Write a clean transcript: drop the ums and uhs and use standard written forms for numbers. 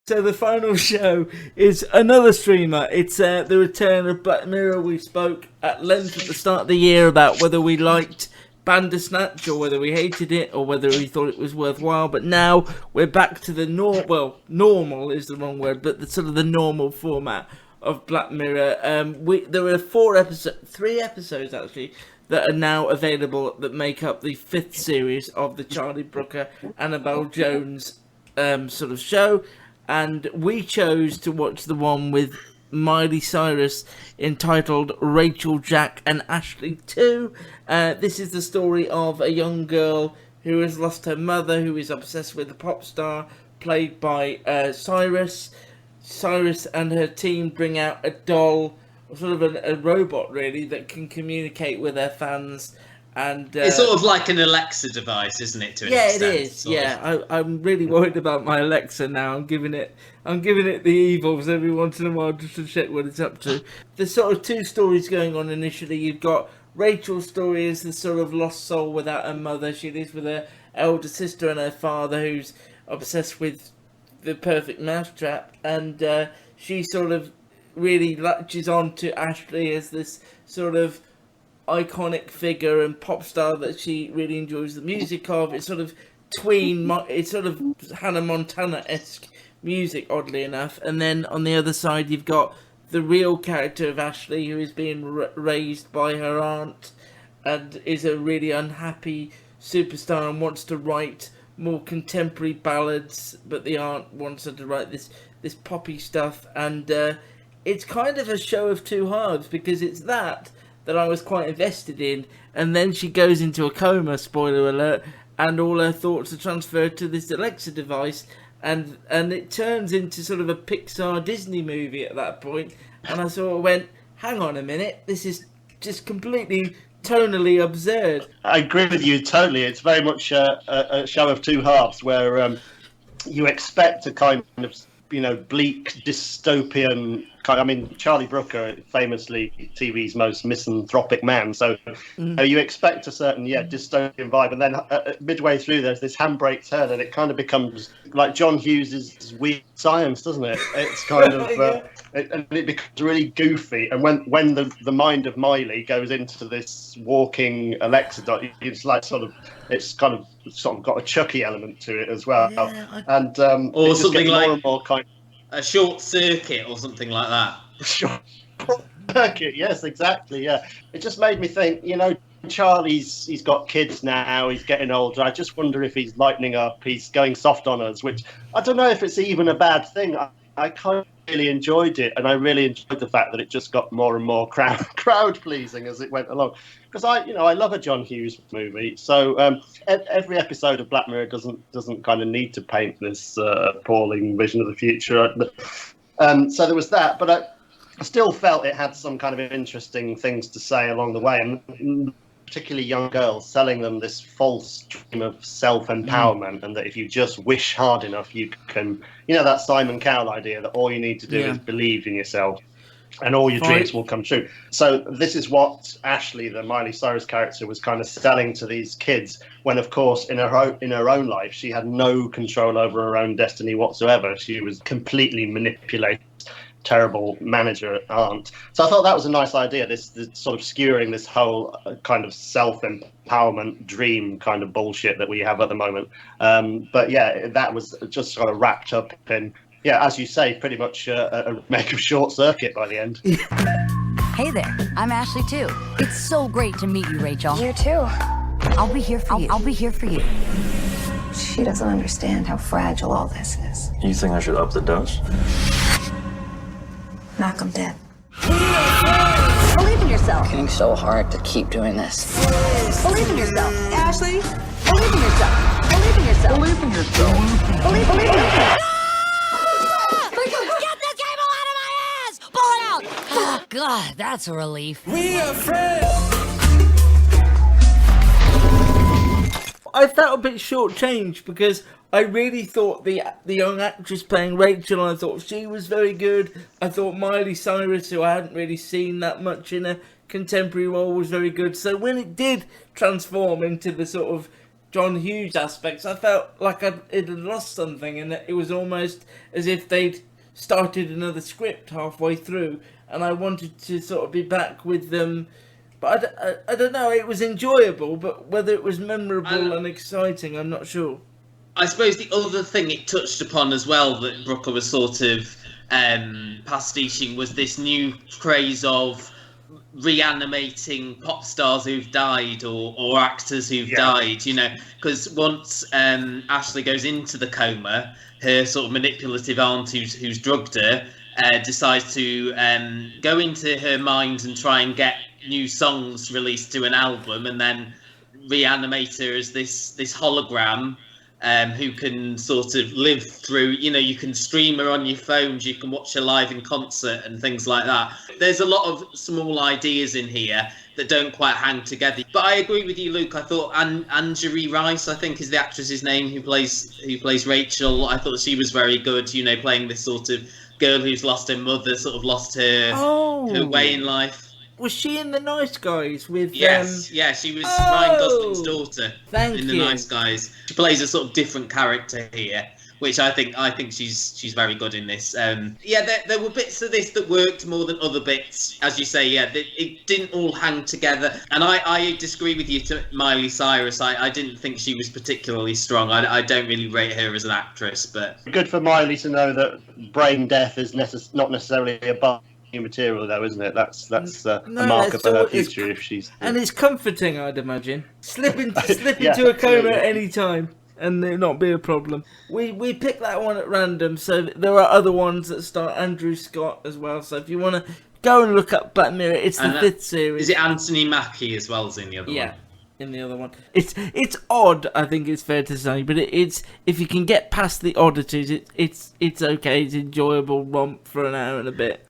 So the final show is another streamer. It's the return of Black Mirror. We spoke at length at the start of the year about whether we liked Bandersnatch or whether we hated it or whether we thought it was worthwhile. But now we're back to the normal is the wrong word, but the sort of the normal format of Black Mirror. There are 3 episodes actually that are now available that make up the 5th series of the Charlie Brooker, Annabelle Jones sort of show. And we chose to watch the one with Miley Cyrus entitled Rachel, Jack and Ashley 2. This is the story of a young girl who has lost her mother, who is obsessed with a pop star played by Cyrus. Cyrus and her team bring out a doll, sort of a robot really, that can communicate with their fans. And it's sort of like an Alexa device, isn't it? To an extent, it is. Yeah, I'm really worried about my Alexa now. I'm giving it the evils every once in a while just to check what it's up to. There's sort of 2 stories going on initially. You've got Rachel's story as the sort of lost soul without her mother. She lives with her elder sister and her father, who's obsessed with the perfect mousetrap, and she sort of really latches on to Ashley as this sort of iconic figure and pop star that she really enjoys the music of. It's sort of it's sort of Hannah Montana-esque music, oddly enough. And then on the other side you've got the real character of Ashley, who is being raised by her aunt and is a really unhappy superstar and wants to write more contemporary ballads, but the aunt wants her to write this poppy stuff. And it's kind of a show of 2 halves, because it's that I was quite invested in, and then she goes into a coma, spoiler alert, and all her thoughts are transferred to this Alexa device, and it turns into sort of a Pixar Disney movie at that point. And I sort of went, hang on a minute, this is just completely tonally absurd. I agree with you totally. It's very much a show of 2 halves, where you expect a kind of, bleak dystopian kind. I mean, Charlie Brooker, famously TV's most misanthropic man, so you expect a certain dystopian vibe, and then midway through there's this handbrake turn, and it kind of becomes like John Hughes's Weird Science, doesn't it? It's kind of it becomes really goofy, and when the mind of Miley goes into this walking Alexa dot, it's like it's kind of got a Chucky element to it as well, and or something like more and more kind of a short circuit or something like that. Short circuit, yes, exactly. Yeah, it just made me think. Charlie's got kids now. He's getting older. I just wonder if he's lightening up. He's going soft on us, which I don't know if it's even a bad thing. I kind of really enjoyed it, and I really enjoyed the fact that it just got more and more crowd pleasing as it went along. Because I love a John Hughes movie, so every episode of Black Mirror doesn't kind of need to paint this appalling vision of the future. So there was that, but I still felt it had some kind of interesting things to say along the way, and particularly young girls, selling them this false dream of self-empowerment, and that if you just wish hard enough, you can, that Simon Cowell idea that all you need to do is believe in yourself and all your dreams will come true. So this is what Ashley, the Miley Cyrus character, was kind of selling to these kids, when of course in her own life she had no control over her own destiny whatsoever. She was completely manipulated, terrible manager aunt. So I thought that was a nice idea, this sort of skewering this whole kind of self-empowerment dream kind of bullshit that we have at the moment. But yeah, that was just sort of wrapped up in, as you say, pretty much a remake of Short Circuit by the end. Hey there, I'm Ashley too. It's so great to meet you, Rachel. You too. I'll be here for you. I'll be here for you. She doesn't understand how fragile all this is. You think I should up the dose? Knock 'em dead. Believe in yourself. It's getting so hard to keep doing this. Believe in yourself. Ashley, believe in yourself. Believe in yourself. Believe in yourself. Believe in yourself. Get the cable out of my ass! Pull it out! Oh, God, that's a relief. We are friends. I felt a bit shortchanged because I really thought the young actress playing Rachel, I thought she was very good. I thought Miley Cyrus, who I hadn't really seen that much in a contemporary role, was very good. So when it did transform into the sort of John Hughes aspects, I felt like it had lost something, and it was almost as if they'd started another script halfway through, and I wanted to sort of be back with them. But I don't know, it was enjoyable, but whether it was memorable and exciting, I'm not sure. I suppose the other thing it touched upon as well that Brooker was sort of pastiching was this new craze of reanimating pop stars who've died or actors who've died, you know, because once Ashley goes into the coma, her sort of manipulative aunt who's drugged her decides to go into her mind and try and get new songs released to an album, and then reanimate her as this hologram who can sort of live through, you know, you can stream her on your phones, you can watch her live in concert and things like that. There's a lot of small ideas in here that don't quite hang together. But I agree with you, Luke. I thought Anjali Rice, I think is the actress's name, who plays Rachel. I thought she was very good, you know, playing this sort of girl who's lost her mother, sort of lost her way in life. Was she in The Nice Guys with? Yes, yeah, she was Ryan Gosling's daughter in The you. Nice Guys. She plays a sort of different character here, which I think she's very good in this. There were bits of this that worked more than other bits, as you say. Yeah, it didn't all hang together, and I disagree with you to Miley Cyrus. I didn't think she was particularly strong. I don't really rate her as an actress, but good for Miley to know that brain death is not necessarily a bar material, though, isn't it? That's a marker for her future if she's. And it's comforting, I'd imagine. Slip into a coma at any time, and it not be a problem. We picked that one at random, so there are other ones that star Andrew Scott as well. So if you want to go and look up Black Mirror, it's the 5th series. Is it Anthony Mackie as well as in the other one? Yeah. In the other one, it's odd. I think it's fair to say, but it's if you can get past the oddities, it's okay. It's enjoyable romp for an hour and a bit.